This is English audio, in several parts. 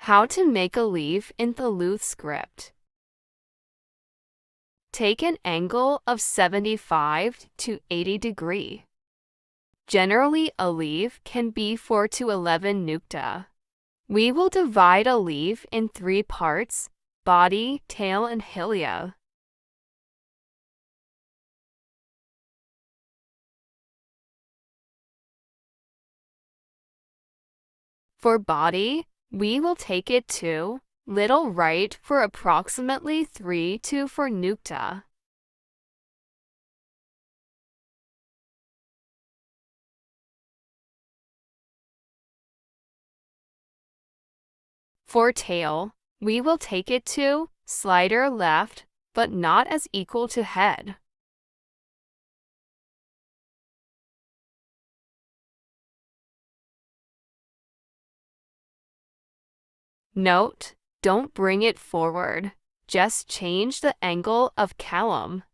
How to make a leaf in the Luth script. Take an angle of 75 to 80 degree. Generally, a leaf can be 4 to 11 nukta. We will divide a leaf in 3 parts: body, tail, and hilya. For body, we will take it to little right for approximately 3 to 4 nukta. For tail, we will take it to slider left, but not as equal to head. Note, don't bring it forward, just change the angle of column.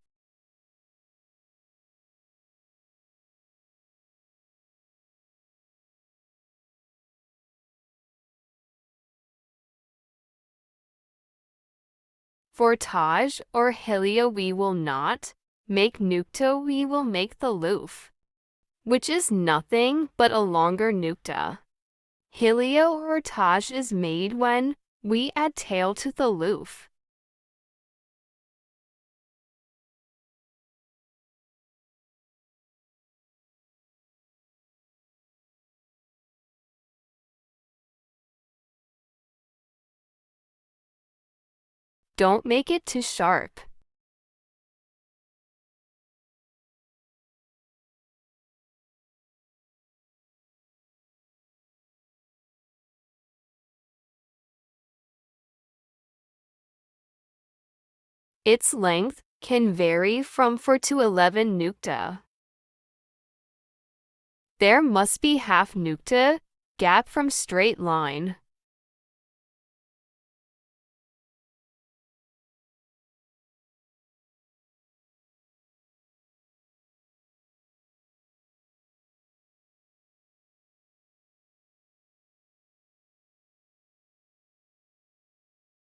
For Taj or hilya we will not make nukta, we will make the loof, which is nothing but a longer nukta. Hilya or Taj is made when we add tail to the loof. Don't make it too sharp. Its length can vary from 4 to 11 nukta. There must be half nukta gap from straight line.